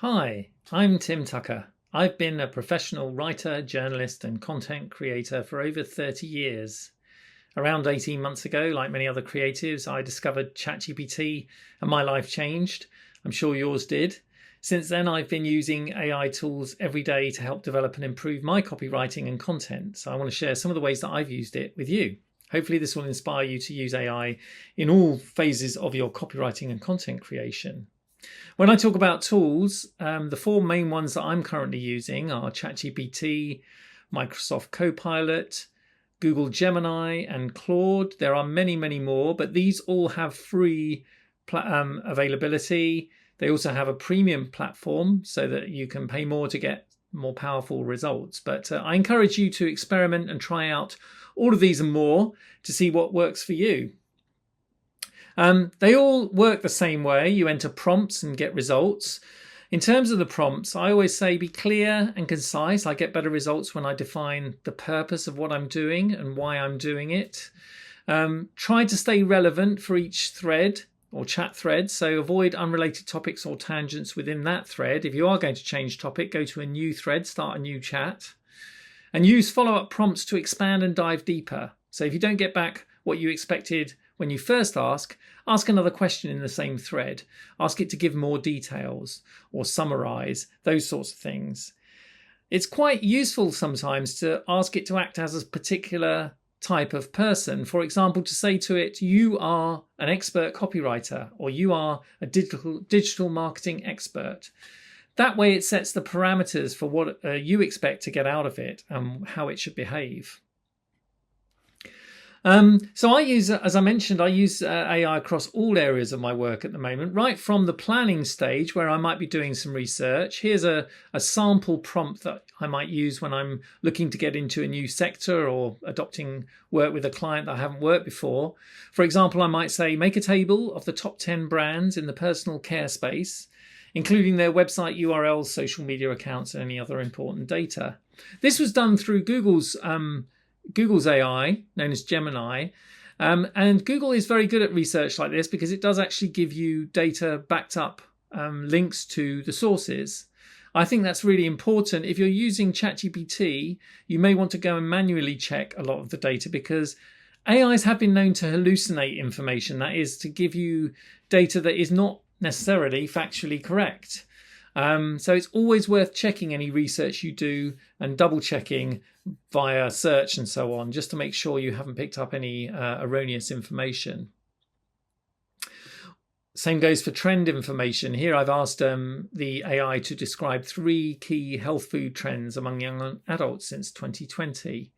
Hi, I'm Tim Tucker. I've been a professional writer, journalist, and content creator for over 30 years. Around 18 months ago, like many other creatives, I discovered ChatGPT and my life changed. I'm sure yours did. Since then, I've been using AI tools every day to help develop and improve my copywriting and content. So I want to share some of the ways that I've used it with you. Hopefully this will inspire you to use AI in all phases of your copywriting and content creation. When I talk about tools, the four main ones that I'm currently using are ChatGPT, Microsoft Copilot, Google Gemini, and Claude. There are many, many more, but these all have free availability. They also have a premium platform so that you can pay more to get more powerful results. But I encourage you to experiment and try out all of these and more to see what works for you. They all work the same way. You enter prompts and get results. In terms of the prompts, I always say be clear and concise. I get better results when I define the purpose of what I'm doing and why I'm doing it. Try to stay relevant for each thread or chat thread, so avoid unrelated topics or tangents within that thread. If you are going to change topic, go to a new thread, start a new chat, and use follow-up prompts to expand and dive deeper. So if you don't get back what you expected when you first ask another question in the same thread. Ask it to give more details or summarize, those sorts of things. It's quite useful sometimes to ask it to act as a particular type of person. For example, to say to it, you are an expert copywriter, or you are a digital marketing expert. That way it sets the parameters for what you expect to get out of it and how it should behave. So I use, as I mentioned, I use AI across all areas of my work at the moment, right from the planning stage where I might be doing some research. Here's a sample prompt that I might use when I'm looking to get into a new sector or adopting work with a client that I haven't worked before. For example, I might say, make a table of the top 10 brands in the personal care space, including their website URLs, social media accounts, and any other important data. This was done through Google's AI, known as Gemini. And Google is very good at research like this because it does actually give you data backed up links to the sources. I think that's really important. If you're using ChatGPT, you may want to go and manually check a lot of the data because AIs have been known to hallucinate information. That is, to give you data that is not necessarily factually correct. So it's always worth checking any research you do and double checking via search and so on, just to make sure you haven't picked up any erroneous information. Same goes for trend information. Here I've asked the AI to describe 3 key health food trends among young adults since 2020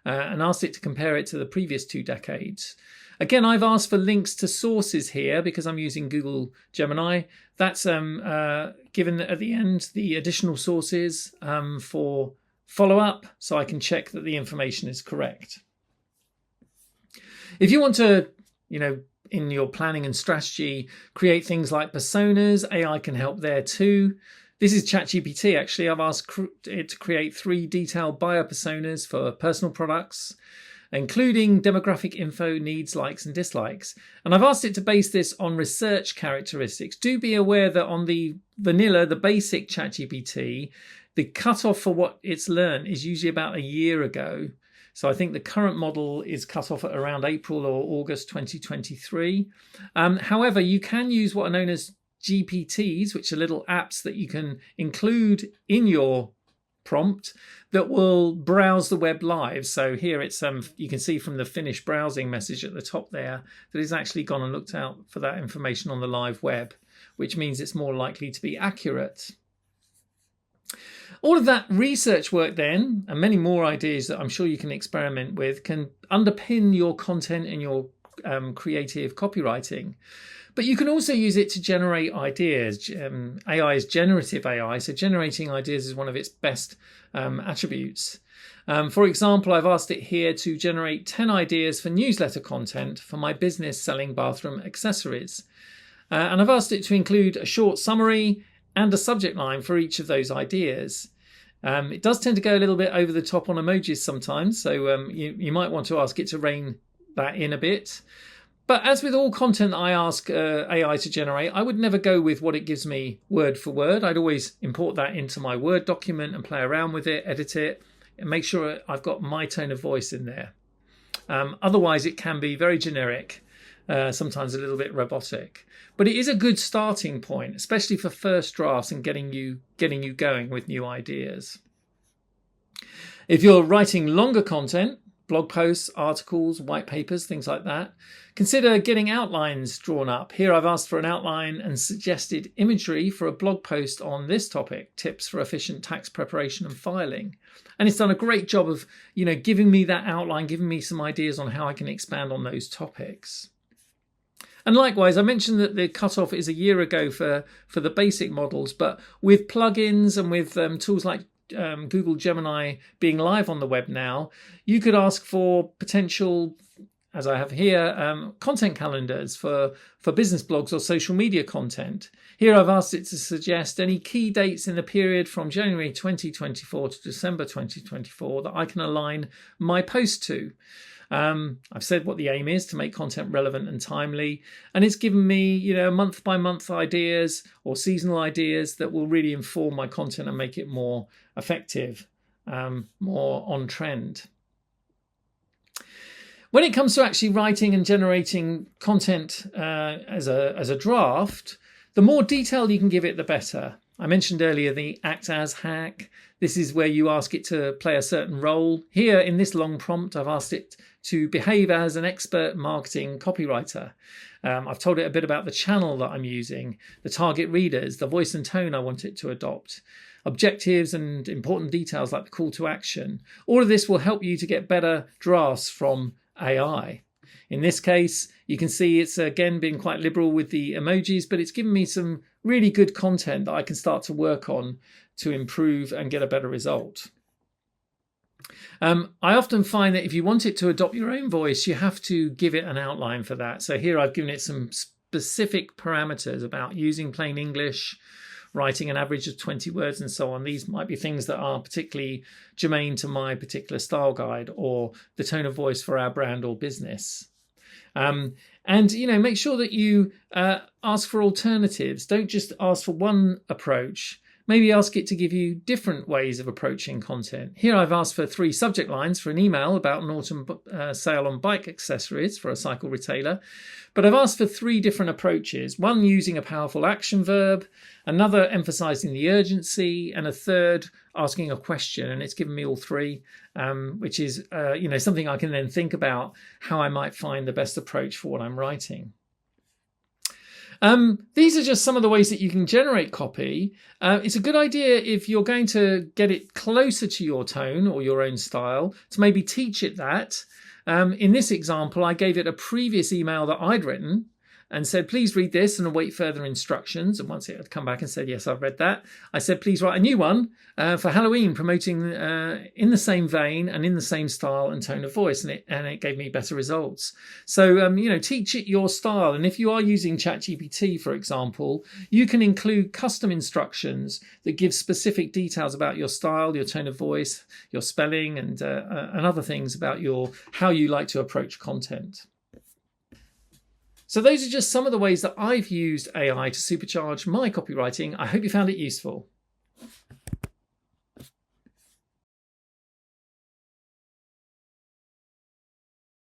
and asked it to compare it to the previous 2 decades. Again, I've asked for links to sources here because I'm using Google Gemini. That's given at the end the additional sources for follow-up, so I can check that the information is correct. If you want to, in your planning and strategy, create things like personas, AI can help there too. This is ChatGPT, actually. I've asked it to create 3 detailed buyer personas for personal products, including demographic info, needs, likes, and dislikes. And I've asked it to base this on research characteristics. Do be aware that on the vanilla, the basic ChatGPT, the cutoff for what it's learned is usually about a year ago. So I think the current model is cut off at around April or August 2023. However, you can use what are known as GPTs, which are little apps that you can include in your prompt that will browse the web live. So here it's you can see from the finished browsing message at the top there that it's actually gone and looked out for that information on the live web, which means it's more likely to be accurate. All of that research work then, and many more ideas that I'm sure you can experiment with, can underpin your content and your creative copywriting. But you can also use it to generate ideas. AI is generative AI, so generating ideas is one of its best attributes. For example, I've asked it here to generate 10 ideas for newsletter content for my business selling bathroom accessories. And I've asked it to include a short summary and a subject line for each of those ideas. It does tend to go a little bit over the top on emojis sometimes, so you might want to ask it to rein that in a bit. But as with all content that I ask AI to generate, I would never go with what it gives me word for word. I'd always import that into my Word document and play around with it, edit it, and make sure I've got my tone of voice in there. Otherwise, it can be very generic, sometimes a little bit robotic. But it is a good starting point, especially for first drafts and getting you going with new ideas. If you're writing longer content, blog posts, articles, white papers, things like that, consider getting outlines drawn up. Here I've asked for an outline and suggested imagery for a blog post on this topic, tips for efficient tax preparation and filing. And it's done a great job of, giving me that outline, giving me some ideas on how I can expand on those topics. And likewise, I mentioned that the cutoff is a year ago for the basic models, but with plugins and with tools like Google Gemini being live on the web now, you could ask for potential, as I have here, content calendars for business blogs or social media content. Here I've asked it to suggest any key dates in the period from January 2024 to December 2024 that I can align my post to. I've said what the aim is, to make content relevant and timely, and it's given me, month by month ideas or seasonal ideas that will really inform my content and make it more effective, more on trend. When it comes to actually writing and generating content as a draft, the more detail you can give it, the better. I mentioned earlier the act as hack. This is where you ask it to play a certain role. Here in this long prompt, I've asked it to behave as an expert marketing copywriter. I've told it a bit about the channel that I'm using, the target readers, the voice and tone I want it to adopt, objectives and important details like the call to action. All of this will help you to get better drafts from AI. In this case, you can see it's again been quite liberal with the emojis, but it's given me some really good content that I can start to work on to improve and get a better result. I often find that if you want it to adopt your own voice, you have to give it an outline for that. So here I've given it some specific parameters about using plain English, writing an average of 20 words and so on. These might be things that are particularly germane to my particular style guide or the tone of voice for our brand or business. And make sure that you ask for alternatives. Don't just ask for one approach. Maybe ask it to give you different ways of approaching content. Here I've asked for 3 subject lines for an email about an autumn sale on bike accessories for a cycle retailer. But I've asked for 3 different approaches, one using a powerful action verb, another emphasizing the urgency, and a third asking a question. And it's given me all 3, which is something I can then think about how I might find the best approach for what I'm writing. These are just some of the ways that you can generate copy. It's a good idea if you're going to get it closer to your tone or your own style to maybe teach it that. In this example, I gave it a previous email that I'd written and said, please read this and await further instructions. And once it had come back and said, yes, I've read that, I said, please write a new one for Halloween, promoting in the same vein and in the same style and tone of voice. And it gave me better results. So, teach it your style. And if you are using ChatGPT, for example, you can include custom instructions that give specific details about your style, your tone of voice, your spelling, and other things about how you like to approach content. So those are just some of the ways that I've used AI to supercharge my copywriting. I hope you found it useful.